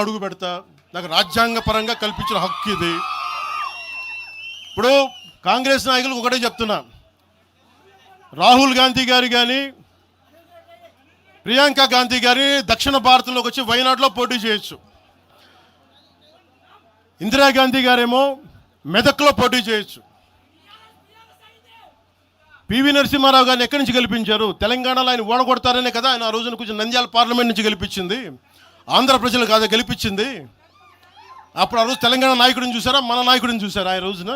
అడుగు పెడతా, నాకు రాజ్యాంగ పరంగా కల్పించిన హక్కు ఇది. ఇప్పుడు కాంగ్రెస్ నాయకులకు ఒకటే చెప్తున్నా, రాహుల్ గాంధీ గారు కానీ ప్రియాంక గాంధీ గారి దక్షిణ భారతంలోకి వచ్చి వైనాడులో పోటీ చేయొచ్చు. ఇందిరాగాంధీ గారేమో మెదక్లో పోటీ చేయొచ్చు. పివి నరసింహారావు గారిని ఎక్కడి నుంచి గెలిపించారు? తెలంగాణలో ఆయన ఓడగొడతారనే కదా ఆయన ఆ రోజున కొంచెం నంద్యాల పార్లమెంట్ నుంచి గెలిపించింది, ఆంధ్ర ప్రజలు కాదా గెలిపించింది. అప్పుడు ఆ రోజు తెలంగాణ నాయకుడిని చూసారా, మన నాయకుడిని చూసారా? ఆ రోజున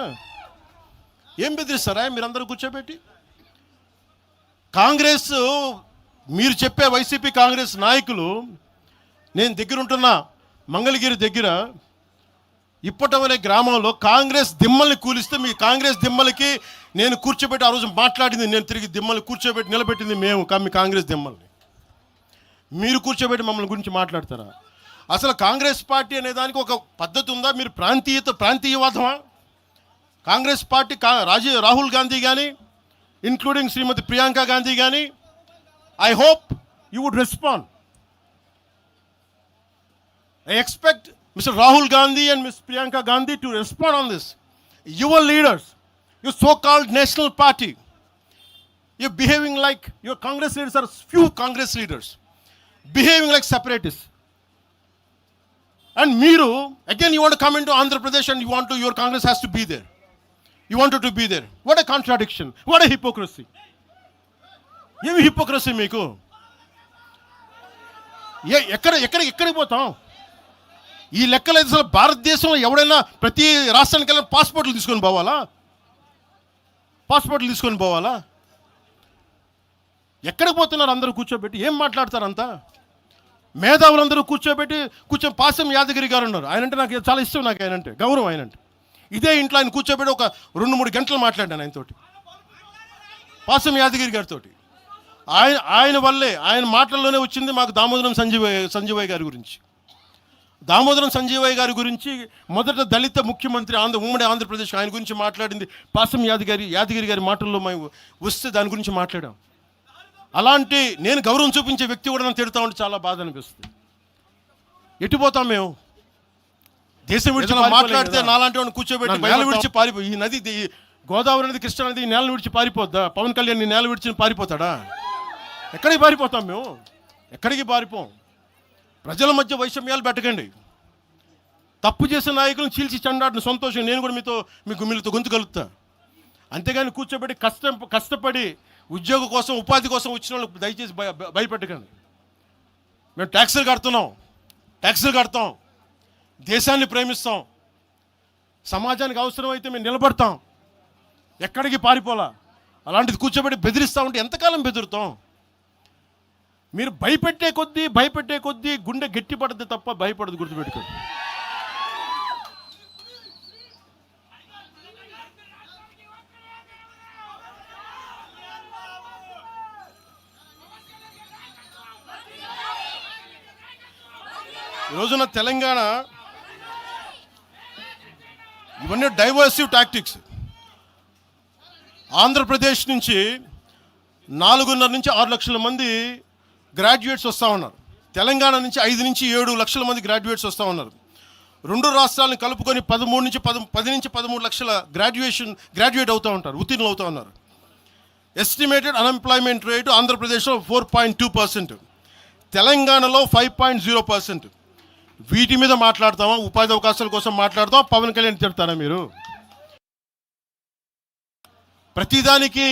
ఏం బెదిరిస్తారా మీరందరూ కూర్చోబెట్టి? కాంగ్రెస్ మీరు చెప్పే వైసీపీ కాంగ్రెస్ నాయకులు, నేను దగ్గరుంటున్న మంగళగిరి దగ్గర ఇప్పటం అనే గ్రామంలో కాంగ్రెస్ దిమ్మల్ని కూలిస్తే మీ కాంగ్రెస్ దిమ్మలకి నేను కూర్చోబెట్టి ఆ రోజు మాట్లాడింది, నేను తిరిగి దిమ్మల్ని కూర్చోబెట్టి నిలబెట్టింది మేము, మీ కాంగ్రెస్ దిమ్మల్ని మీరు కూర్చోబెట్టి మమ్మల్ని గురించి మాట్లాడతారా? అసలు కాంగ్రెస్ పార్టీ అనే దానికి ఒక పద్ధతి ఉందా? మీరు ప్రాంతీయవాదమా? కాంగ్రెస్ పార్టీ రాహుల్ గాంధీ కానీ ఇంక్లూడింగ్ శ్రీమతి ప్రియాంక గాంధీ కానీ, I hope you would respond. I expect Mr. Rahul Gandhi and Ms. Priyanka Gandhi to respond on this. Your leaders, your so-called national party, you're behaving like, your Congress leaders are few Congress leaders, behaving like separatists. And Meeru, again you want to come into Andhra Pradesh and your Congress has to be there. You wanted to be there. What a contradiction. What a hypocrisy. ఏమి hypocrisy మీకు? ఎక్కడికి పోతాం? ఈ లెక్కలు అసలు భారతదేశంలో ఎవడైనా ప్రతి రాష్ట్రానికి వెళ్ళిన పాస్పోర్ట్లు తీసుకొని పోవాలా? ఎక్కడికి పోతున్నారు అందరూ కూర్చోబెట్టి? ఏం మాట్లాడతారంతా? మేధావులందరూ కూర్చొని పాసం యాదగిరి గారు ఉన్నారు, ఆయనంటే నాకు చాలా ఇష్టం, నాకు ఆయనంటే గౌరవం. ఆయనంటే ఇదే ఇంట్లో ఆయన కూర్చోబెట్టి ఒక 2-3 గంటలు మాట్లాడాను ఆయనతోటి, పాసం యాదగిరి గారితో. ఆయన వల్లే, ఆయన మాటల్లోనే వచ్చింది మాకు దామోదరం సంజీవయ్య గారి గురించి. దామోదరం సంజీవయ్య గారి గురించి మొదట దళిత ముఖ్యమంత్రి ఉమ్మడి ఆంధ్రప్రదేశ్, ఆయన గురించి మాట్లాడింది పాసం యాదగిరి గారి మాటల్లో మేము వస్తే దాని గురించి మాట్లాడాం. అలాంటి నేను గౌరవం చూపించే వ్యక్తి కూడా నన్ను తిడతా ఉంటే చాలా బాధ అనిపిస్తుంది. ఎటుపోతాం మేము? దేశం విడిచి మాట్లాడితే నాలాంటి వాడిని కూర్చోబెట్టి నేల విడిచి పారిపోయి, ఈ నది గోదావరి నది కృష్ణా నది నేల విడిచి పారిపోద్దా? పవన్ కళ్యాణ్ నేల విడిచి పారిపోతాడా? ఎక్కడికి పారిపోతాం మేము? ఎక్కడికి పారిపోం. ప్రజల మధ్య వైషమ్యాలు పెట్టకండి. తప్పు చేసిన నాయకులను చీల్చి చెండాడిన సంతోషం నేను కూడా మీతో గొంతు కలుగుతా. అంతేగాని కూర్చోబెట్టి కష్టపడి ఉద్యోగం కోసం ఉపాధి కోసం వచ్చిన వాళ్ళకి దయచేసి భయపెట్టకండి. మేము ట్యాక్సులు కడతాం, దేశాన్ని ప్రేమిస్తాం, సమాజానికి అవసరం అయితే మేము నిలబడతాం, ఎక్కడికి పారిపోలా. అలాంటిది కూర్చోబెట్టి బెదిరిస్తూ ఉంటే ఎంతకాలం బెదురుతాం? మీరు భయపెట్టే కొద్దీ గుండె గట్టి పడద్దు తప్ప భయపడదు, గుర్తుపెట్టుకోండి. ఈరోజున తెలంగాణ ఇవన్నీ డైవర్సివ్ టాక్టిక్స్. ఆంధ్రప్రదేశ్ నుంచి 4.5 నుంచి 6 లక్షల మంది గ్రాడ్యుయేట్స్ వస్తూ ఉన్నారు. తెలంగాణ నుంచి 5 నుంచి 7 లక్షల మంది గ్రాడ్యుయేట్స్ వస్తూ ఉన్నారు. 2 రాష్ట్రాలను కలుపుకొని 10 నుంచి 13 లక్షల గ్రాడ్యుయేట్ అవుతూ ఉంటారు, ఉత్తీర్ణులు అవుతూ ఉన్నారు. ఎస్టిమేటెడ్ అన్ఎంప్లాయ్మెంట్ రేటు ఆంధ్రప్రదేశ్లో 4.2%, తెలంగాణలో 5.0%. వీటి మీద మాట్లాడతామా? ఉపాధి అవకాశాల కోసం మాట్లాడతామా? పవన్ కళ్యాణ్ తిడతారా మీరు? ప్రతిదానికి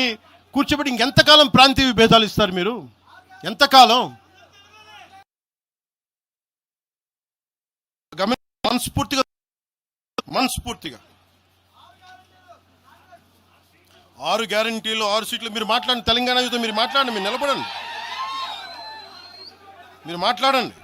కూర్చోబెట్టి ఇంకెంతకాలం ప్రాంతీయ విభేదాలు ఇస్తారు మీరు? ఎంతకాలం? మనస్ఫూర్తిగా 6 గ్యారంటీలు 6 సీట్లు మీరు మాట్లాడండి. తెలంగాణ యుద్ధం మీరు మాట్లాడండి, మీరు నిలబడండి, మీరు మాట్లాడండి.